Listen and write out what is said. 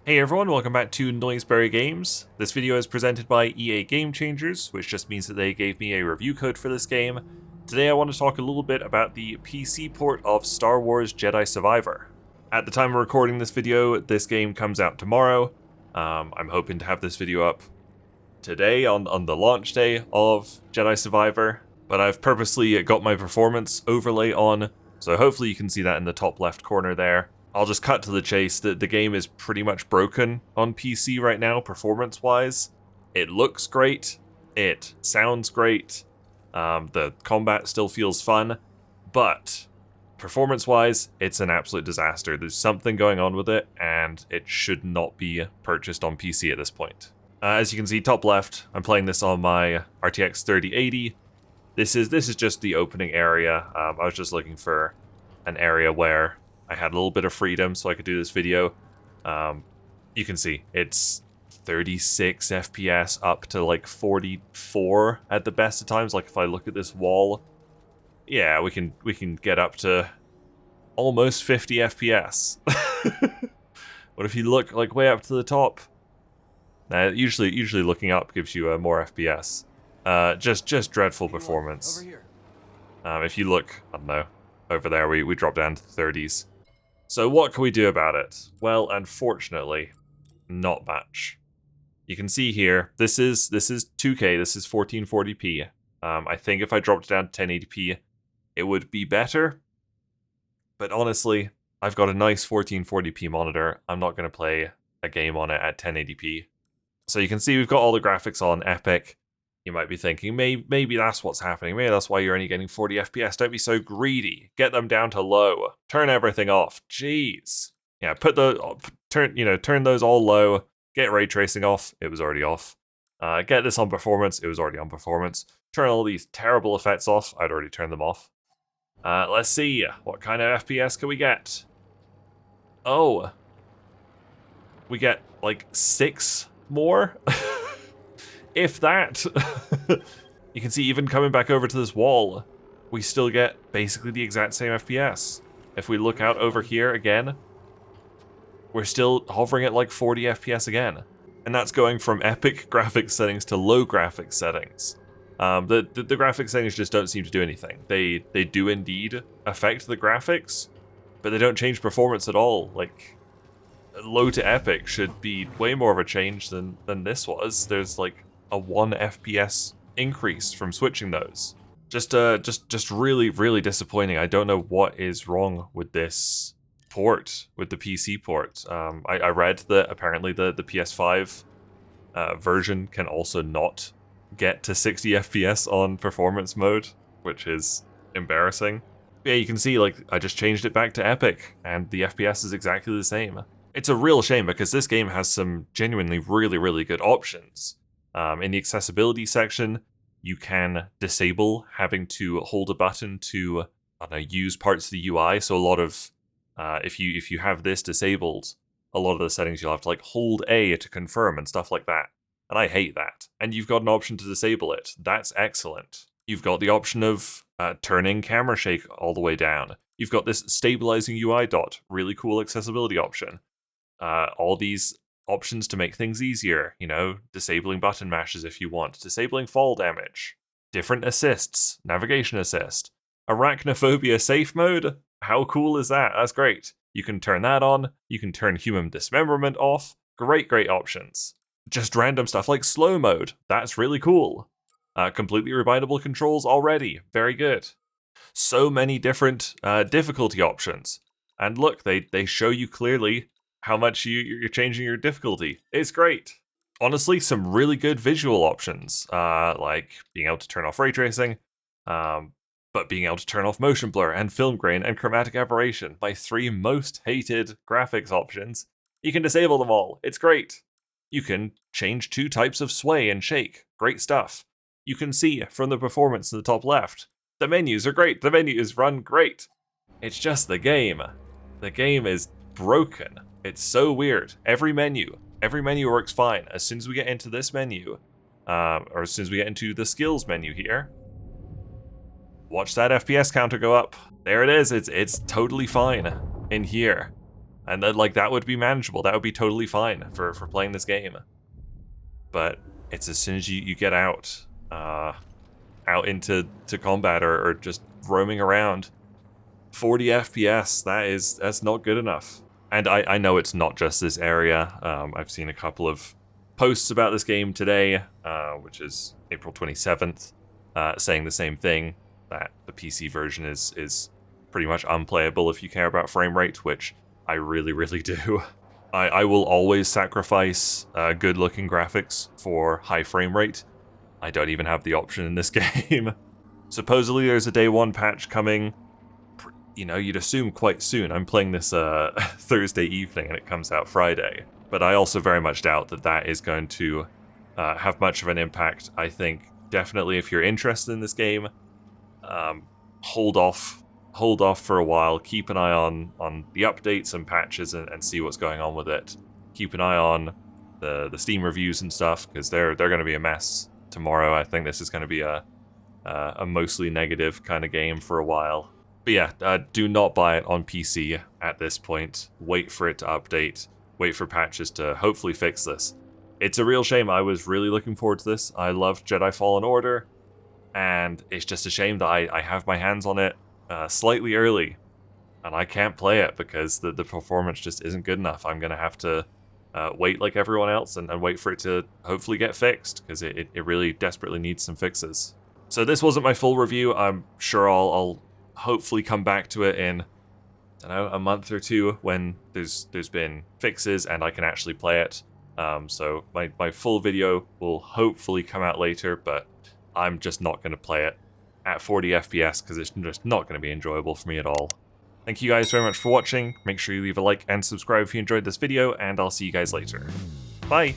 Hey everyone, welcome back to Noiseberry Games. This video is presented by EA Game Changers, which just means that they gave me a review code for this game. Today I want to talk a little bit about the PC port of Star Wars Jedi Survivor. At the time of recording this video, this game comes out tomorrow. I'm hoping to have this video up today on the launch day of Jedi Survivor, but I've purposely got my performance overlay on, so hopefully you can see that in the top left corner there. I'll just cut to the chase. The game is pretty much broken on PC right now, performance-wise. It looks great. It sounds great. The combat still feels fun. But performance-wise, it's an absolute disaster. There's something going on with it, and it should not be purchased on PC at this point. As you can see, top left, I'm playing this on my RTX 3080. This is just the opening area. I was just looking for an area where I had a little bit of freedom so I could do this video. You can see it's 36 FPS up to like 44 at the best of times. Like if I look at this wall, yeah, we can get up to almost 50 FPS. What if you look like way up to the top? Usually looking up gives you more FPS. Just dreadful performance. Over here. If you look, I don't know, over there, we drop down to the 30s. So what can we do about it? Well, unfortunately, not much. You can see here, this is 2K, this is 1440p. I think if I dropped it down to 1080p, it would be better. But honestly, I've got a nice 1440p monitor. I'm not going to play a game on it at 1080p. So you can see we've got all the graphics on Epic. You might be thinking, maybe that's what's happening. Maybe that's why you're only getting 40 FPS. Don't be so greedy. Get them down to low. Turn everything off. Jeez. Yeah, turn those all low. Get ray tracing off. It was already off. Get this on performance. It was already on performance. Turn all these terrible effects off. I'd already turned them off. Let's see. What kind of FPS can we get? Oh. We get like 6 more? If that. You can see even coming back over to this wall, we still get basically the exact same FPS. If we look out over here again, we're still hovering at like 40 FPS again. And that's going from epic graphics settings to low graphics settings. The graphics settings just don't seem to do anything. They do indeed affect the graphics, but they don't change performance at all. Like, low to epic should be way more of a change than this was. There's like a 1 FPS increase from switching those. Just really disappointing. I don't know what is wrong with this port, with the PC port. I read that apparently the PS5 version can also not get to 60 FPS on performance mode, which is embarrassing. Yeah, you can see like I just changed it back to epic and the FPS is exactly the same. It's a real shame because this game has some genuinely really good options. In the accessibility section, you can disable having to hold a button to, I don't know, use parts of the UI. So a lot of, if you have this disabled, a lot of the settings you'll have to like hold A to confirm and stuff like that. And I hate that. And you've got an option to disable it. That's excellent. You've got the option of turning camera shake all the way down. You've got this stabilizing UI dot, really cool accessibility option. All these options to make things easier, you know, disabling button mashes if you want, disabling fall damage, different assists, navigation assist, arachnophobia safe mode. How cool is that? That's great. You can turn that on. You can turn human dismemberment off. Great options. Just random stuff like slow mode. That's really cool. Completely rebindable controls already. Very good. So many different difficulty options. And look, they show you clearly how much you're changing your difficulty. It's great. Honestly, some really good visual options, like being able to turn off ray tracing, but being able to turn off motion blur and film grain and chromatic aberration, my 3 most hated graphics options. You can disable them all. It's great. You can change 2 types of sway and shake. Great stuff. You can see from the performance in the top left. The menus are great. The menus run great. It's just the game. The game is broken. It's so weird. Every menu works fine. As soon as we get into this menu, or as soon as we get into the skills menu here, watch that FPS counter go up. There it is. It's totally fine in here. And then, like, that would be manageable. That would be totally fine for playing this game. But it's as soon as you get out into combat or just roaming around, 40 FPS, that's not good enough. And I know it's not just this area. I've seen a couple of posts about this game today, which is April 27th, saying the same thing, that the PC version is pretty much unplayable if you care about frame rate, which I really, really do. I will always sacrifice good-looking graphics for high frame rate. I don't even have the option in this game. Supposedly there's a day one patch coming, you know, you'd assume quite soon. I'm playing this Thursday evening and it comes out Friday. But I also very much doubt that that is going to have much of an impact. I think definitely if you're interested in this game, hold off for a while, keep an eye on the updates and patches and see what's going on with it. Keep an eye on the Steam reviews and stuff, because they're going to be a mess tomorrow. I think this is going to be a mostly negative kind of game for a while. But yeah, do not buy it on PC at this point. Wait for it to update. Wait for patches to hopefully fix this. It's a real shame. I was really looking forward to this. I loved Jedi Fallen Order, and it's just a shame that I have my hands on it slightly early, and I can't play it because the performance just isn't good enough. I'm going to have to wait like everyone else and wait for it to hopefully get fixed, because it really desperately needs some fixes. So this wasn't my full review. I'm sure I'll hopefully come back to it in, I don't know, a month or two when there's been fixes and I can actually play it. So my full video will hopefully come out later, but I'm just not going to play it at 40 FPS because it's just not going to be enjoyable for me at all. Thank you guys very much for watching. Make sure you leave a like and subscribe if you enjoyed this video, and I'll see you guys later. Bye!